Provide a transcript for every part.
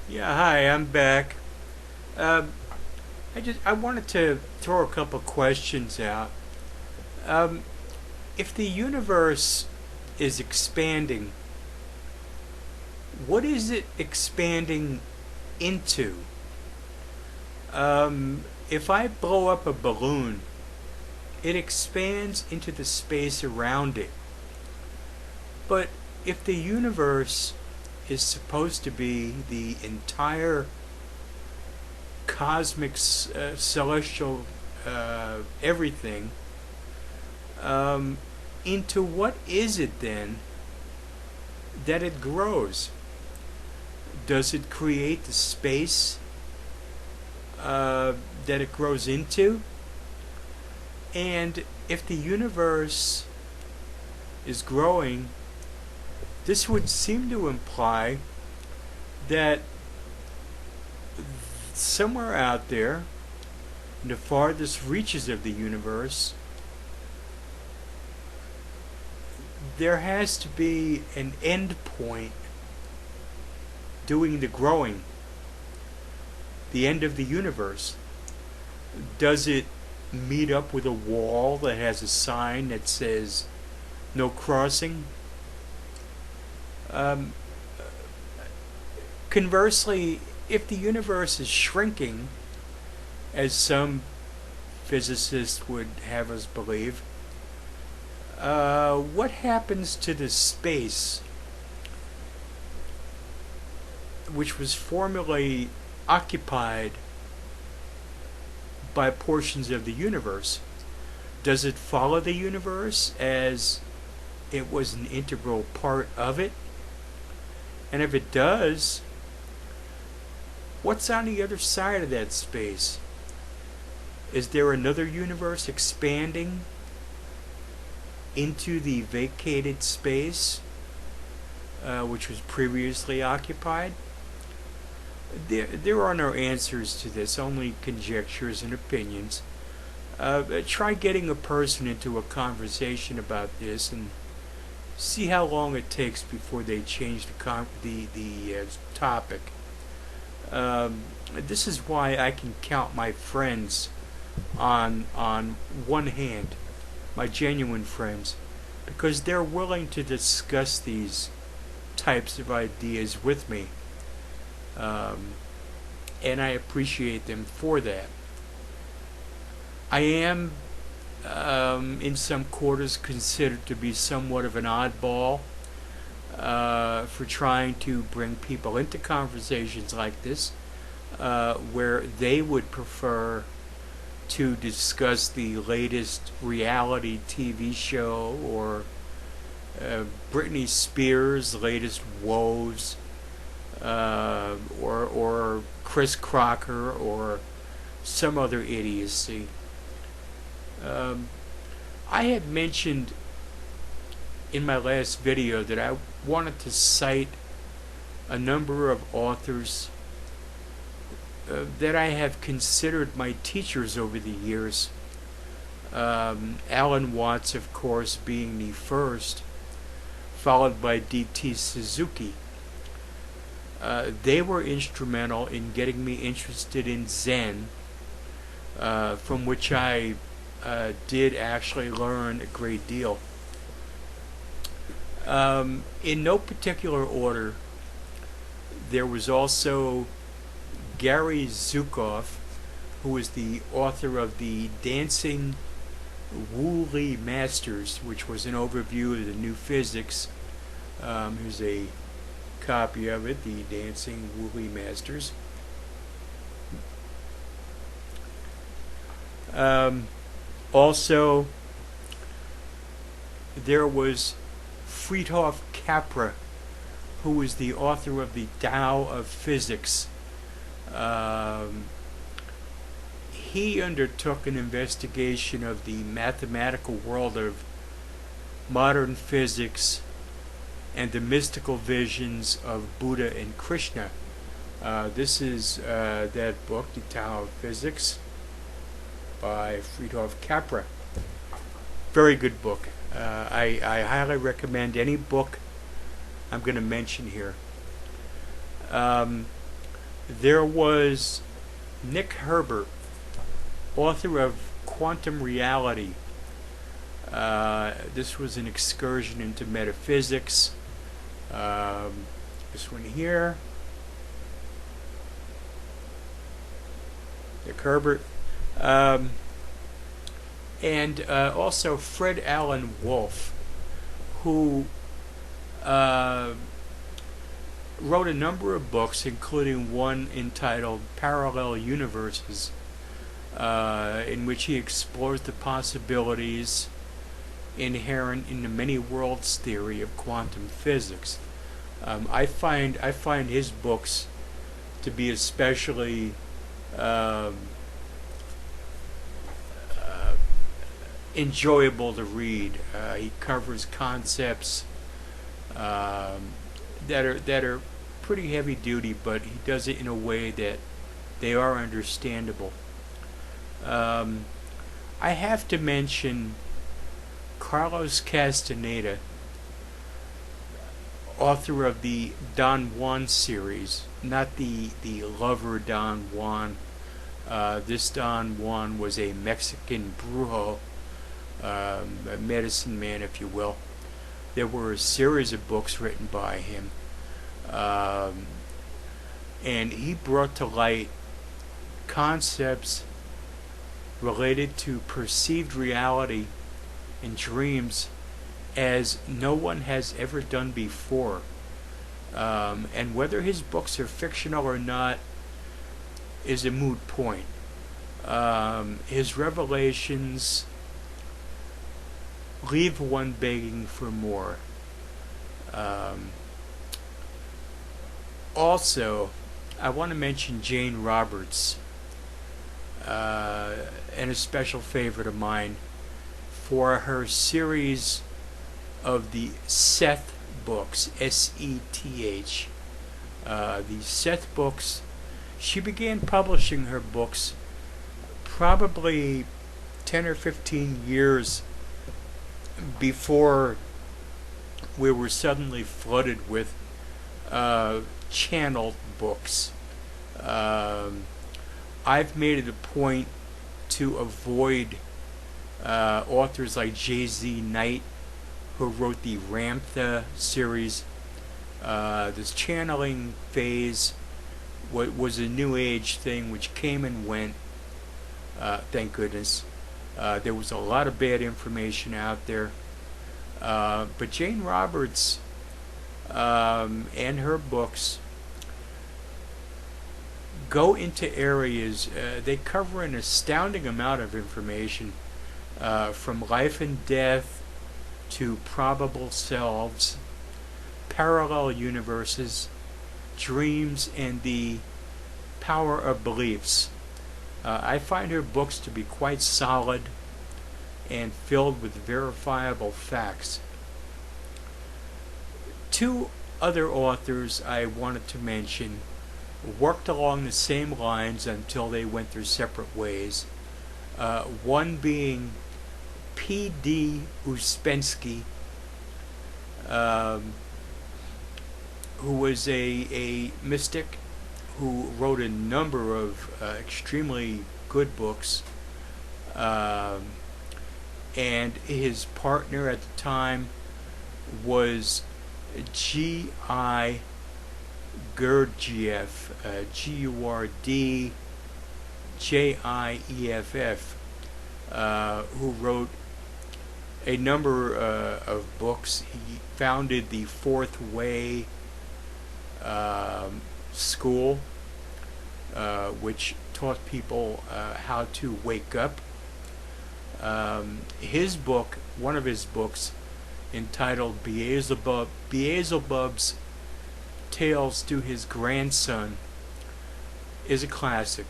Yeah, hi, I'm back. Um, I wanted to throw a couple questions out. Um, if the universe is expanding, what is it expanding into? If I blow up a balloon, it expands into the space around it. But if the universe is supposed to be the entire cosmic, celestial everything, um, into what is it then that it grows? Does it create the space that it grows into? And if the universe is growing, this would seem to imply that somewhere out there, in the farthest reaches of the universe, there has to be an end point doing the growing, the end of the universe. Does it meet up with a wall that has a sign that says no crossing? Um, Conversely, if the universe is shrinking, as some physicists would have us believe, what happens to the space which was formerly occupied by portions of the universe? Does it follow the universe as it was an integral part of it? And if it does, what's on the other side of that space? Is there another universe expanding into the vacated space which was previously occupied? There are no answers to this, only conjectures and opinions. Try getting a person into a conversation about this and see how long it takes before they change the topic. This is why I can count my friends on one hand, my genuine friends, because they're willing to discuss these types of ideas with me, um, and I appreciate them for that. I am, in some quarters, considered to be somewhat of an oddball for trying to bring people into conversations like this, where they would prefer to discuss the latest reality TV show or Britney Spears' latest woes, or Chris Crocker or some other idiocy. Um, I had mentioned in my last video that I wanted to cite a number of authors that I have considered my teachers over the years. Alan Watts, of course, being the first, followed by D.T. Suzuki. They were instrumental in getting me interested in Zen, from which I did actually learn a great deal. In no particular order, there was also Gary Zukav, who was the author of the Dancing Wu-Li Masters, which was an overview of the new physics. Here's a copy of it, the Dancing Wu-Li Masters. Also, there was Fritjof Capra, who was the author of the Tao of Physics. Um, he undertook an investigation of the mathematical world of modern physics and the mystical visions of Buddha and Krishna. This is that book, The Tao of Physics, by Fritjof Capra. Very good book. I highly recommend any book I'm going to mention here. Um, There was Nick Herbert, author of Quantum Reality. This was an excursion into metaphysics. This one here, Nick Herbert. And also Fred Alan Wolf, who wrote a number of books, including one entitled Parallel Universes, in which he explores the possibilities inherent in the many worlds theory of quantum physics. I find his books to be especially enjoyable to read. He covers concepts that are pretty heavy duty, but he does it in a way that they are understandable. I have to mention Carlos Castaneda, author of the Don Juan series, not the lover Don Juan. This Don Juan was a Mexican brujo, a medicine man, if you will. There were a series of books written by him, and he brought to light concepts related to perceived reality and dreams as no one has ever done before. And whether his books are fictional or not is a moot point. His revelations leave one begging for more. Also, I want to mention Jane Roberts, and a special favorite of mine, for her series of the Seth books, S-E-T-H. The Seth books, she began publishing her books probably 10 or 15 years before we were suddenly flooded with channeled books. I've made it a point to avoid authors like J.Z. Knight, who wrote the Ramtha series. This channeling phase was a new age thing which came and went, thank goodness. There was a lot of bad information out there. But Jane Roberts and her books go into areas, they cover an astounding amount of information, from life and death to probable selves, parallel universes, dreams, and the power of beliefs. I find her books to be quite solid and filled with verifiable facts. Two other authors I wanted to mention worked along the same lines until they went their separate ways. One being P.D. Ouspensky, who was a mystic who wrote a number of extremely good books, and his partner at the time was G.I. Gurdjieff, Gurdjieff, who wrote a number of books. He founded the Fourth Way school, which taught people how to wake up. His book, one of his books, entitled Beelzebub's Tales to His Grandson, is a classic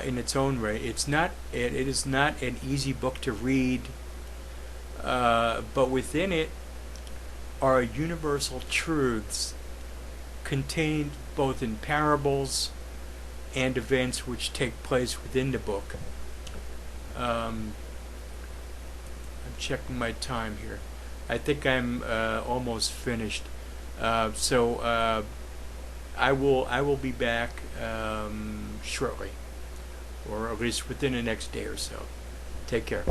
in its own way. It is not an easy book to read, but within it are universal truths contained both in parables and events which take place within the book. I'm checking my time here. I think I'm almost finished. So I will be back shortly, or at least within the next day or so. Take care.